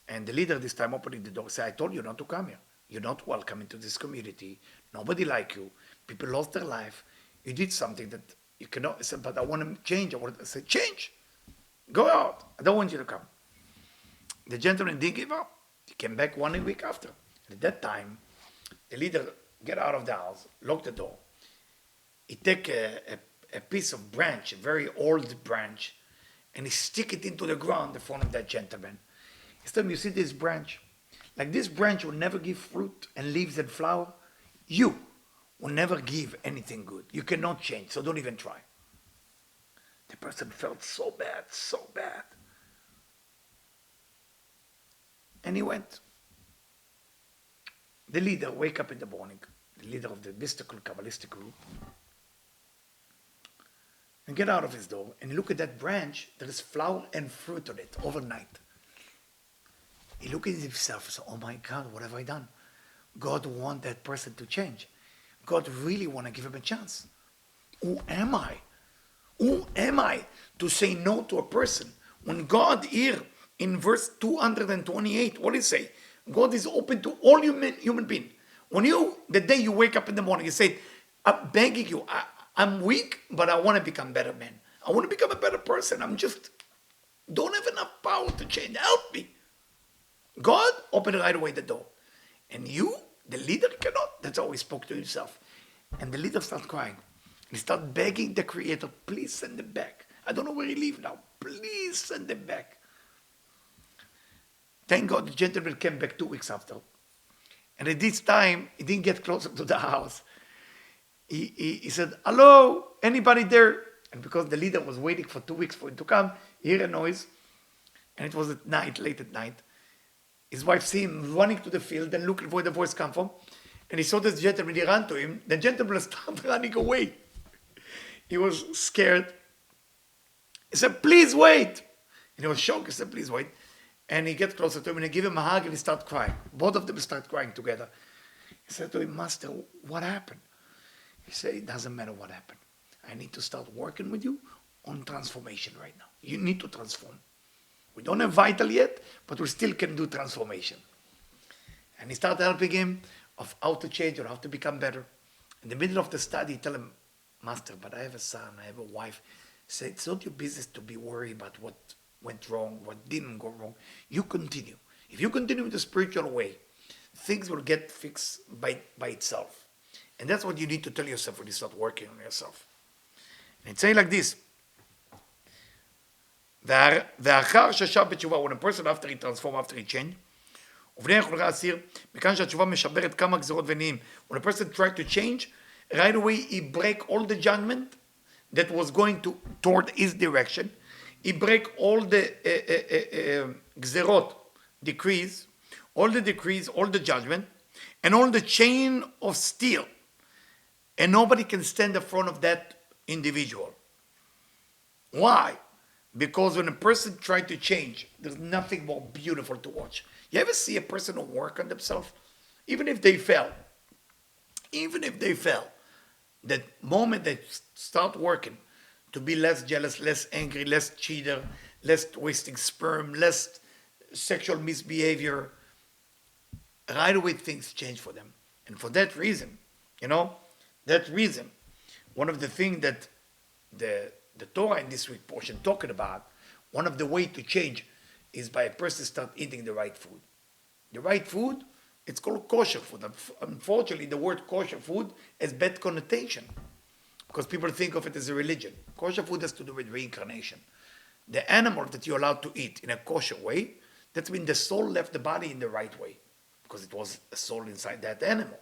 And the leader this time opening the door said, I told you not to come here. You're not welcome into this community. Nobody like you. People lost their life. You did something that you cannot. I said, but I want to change. I said, change. Go out. I don't want you to come. The gentleman didn't give up. He came back 1 week after. And at that time, the leader get out of the house, lock the door. He take a piece of branch, a very old branch, and he stick it into the ground in front of that gentleman. He said, you see this branch? Like this branch will never give fruit and leaves and flower. You will never give anything good. You cannot change, so don't even try. The person felt so bad, so bad. And he went. The leader wake up in the morning, the leader of the mystical Kabbalistic group, and get out of his door and look at that branch. There is flower and fruit on it overnight. He looked at himself and said, oh my God, what have I done? God want that person to change. God really want to give him a chance. Who am I? Who am I to say no to a person? When God here in verse 228, what did he say? God is open to all human beings. When the day you wake up in the morning, you say, I'm begging you, I'm weak, but I want to become better man. I want to become a better person. I'm just don't have enough power to change. Help me. God opened right away the door. And you, the leader, cannot. That's how he spoke to himself. And the leader started crying. He started begging the Creator, please send him back. I don't know where he lives now. Please send him back. Thank God the gentleman came back 2 weeks after. And at this time, he didn't get closer to the house. He said, hello, anybody there? And because the leader was waiting for 2 weeks for him to come, he heard a noise. And it was at night, late at night. His wife see him running to the field and looking where the voice come from. And he saw this gentleman, he ran to him. The gentleman started running away. He was scared. He said, please wait. And he was shocked. He said, please wait. And he gets closer to him and he give him a hug and he started crying. Both of them start crying together. He said to him, Master, what happened? He said, it doesn't matter what happened. I need to start working with you on transformation right now. You need to transform. We don't have vital yet, but we still can do transformation. And he started helping him of how to change or how to become better. In the middle of the study, he tell him, Master, but I have a son, I have a wife. He said, it's not your business to be worried about what went wrong, what didn't go wrong. You continue. If you continue in the spiritual way, things will get fixed by itself. And that's what you need to tell yourself when you start working on yourself. And it's saying like this, ואחר ששב בתשובה, when a person after he transform, after he change, ובני יכולה אסיר, מכאן שהתשובה משברת כמה גזרות ונעים. When a person tried to change, right away he break all the judgment that was going toward his direction. He break all the גזרות, decrees, all the judgment, and all the chain of steel. And nobody can stand in front of that individual. Why? Because when a person tries to change, there's nothing more beautiful to watch. You ever see a person who work on themselves? Even if they fail, that moment they start working to be less jealous, less angry, less cheater, less wasting sperm, less sexual misbehavior, right away things change for them. And for that reason, one of the things that the Torah in this week portion talking about, one of the way to change is by a person start eating the right food. The right food, it's called kosher food. Unfortunately, the word kosher food has bad connotation because people think of it as a religion. Kosher food has to do with reincarnation. The animal that you're allowed to eat in a kosher way, that's when the soul left the body in the right way because it was a soul inside that animal.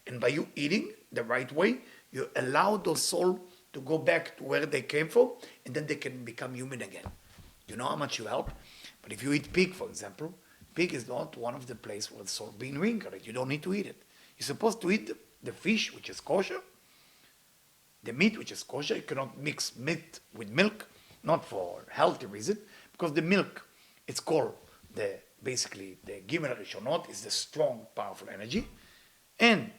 And by you eating the right way, you allow those soul to go back to where they came from, and then they can become human again. You know how much you help? But if you eat pig, for example, pig is not one of the places where the soul being reincarnated. You don't need to eat it. You're supposed to eat the fish, which is kosher, the meat, which is kosher. You cannot mix meat with milk, not for healthy reason, because the milk, it's called basically the Gimel Rishonot is the strong, powerful energy, and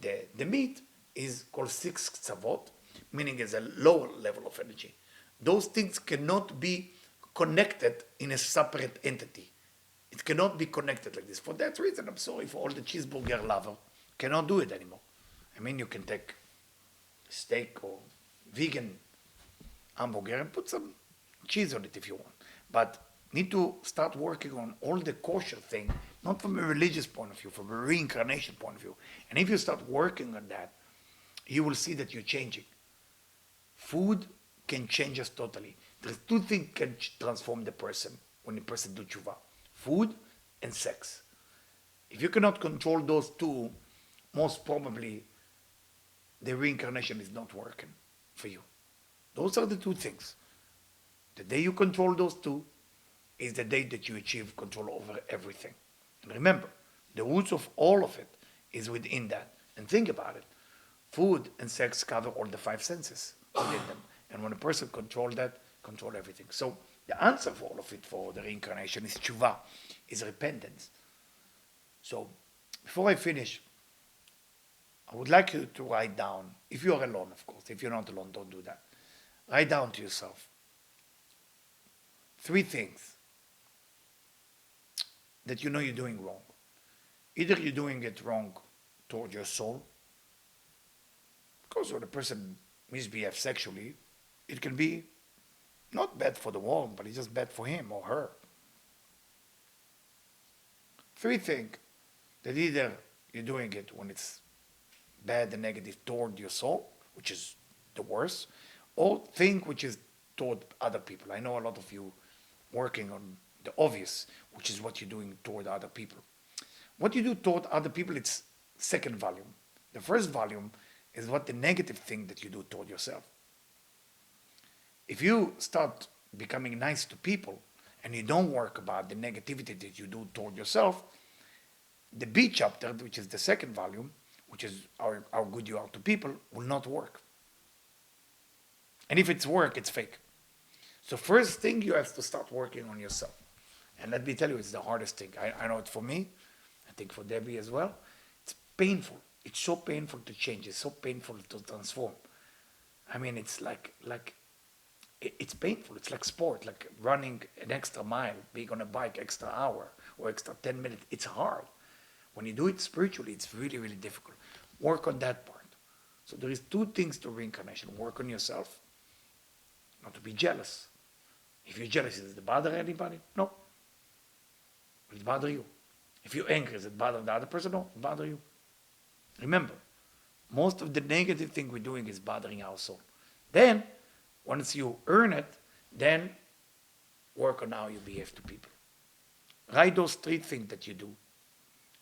the meat is called 6 tzavot, meaning it's a lower level of energy. Those things cannot be connected in a separate entity. It cannot be connected like this. For that reason, I'm sorry for all the cheeseburger lover. Cannot do it anymore. I mean, you can take steak or vegan hamburger and put some cheese on it if you want. But need to start working on all the kosher thing, not from a religious point of view, from a reincarnation point of view. And if you start working on that, you will see that you're changing. Food can change us totally. There's 2 things can transform the person when the person do tshuva. Food and sex. If you cannot control those 2, most probably the reincarnation is not working for you. Those are the 2 things. The day you control those 2 is the day that you achieve control over everything. And remember, the roots of all of it is within that. And think about it. Food and sex cover all the 5 senses within them. And when a person controls that, control everything. So the answer for all of it, for the reincarnation, is tshuva, is repentance. So before I finish, I would like you to write down, if you are alone, of course. If you're not alone, don't do that. Write down to yourself 3 things that you know you're doing wrong. Either you're doing it wrong toward your soul, because when a person misbehaves sexually, it can be Not bad for the world, but it's just bad for him or her. Three things that either you're doing it when it's bad and negative toward your soul, which is the worst, or think which is toward other people. I know a lot of you working on the obvious, which is what you're doing toward other people. What you do toward other people, it's second volume. The first volume is what the negative thing that you do toward yourself. If you start becoming nice to people and you don't work about the negativity that you do toward yourself, the B chapter, which is the second volume, which is how good you are to people, will not work. And if it's work, it's fake. So first thing, you have to start working on yourself. And let me tell you, it's the hardest thing. I know it for me. I think for Debbie as well. It's painful. It's so painful to change. It's so painful to transform. I mean, it's it's painful. It's like sport, like running an extra mile, being on a bike extra hour or extra 10 minutes. It's hard. When you do it spiritually, it's really, really difficult. Work on that part. So there is two things to reincarnation. Work on yourself, not to be jealous. If you're jealous, does it bother anybody? No. Will it bother you? If you're angry, does it bother the other person? No, it bother you. Remember, most of the negative thing we're doing is bothering our soul. Then, once you earn it, then work on how you behave to people. Write those three things that you do.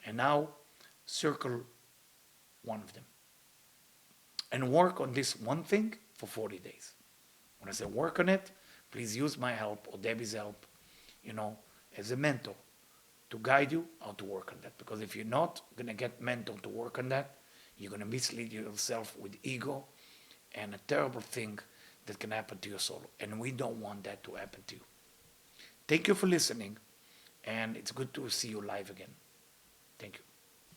And now, circle one of them. And work on this one thing for 40 days. When I say work on it, please use my help or Debbie's help, as a mentor to guide you how to work on that. Because if you're not going to get mentor to work on that, you're going to mislead yourself with ego and a terrible thing that can happen to your soul. And we don't want that to happen to you. Thank you for listening. And it's good to see you live again. Thank you.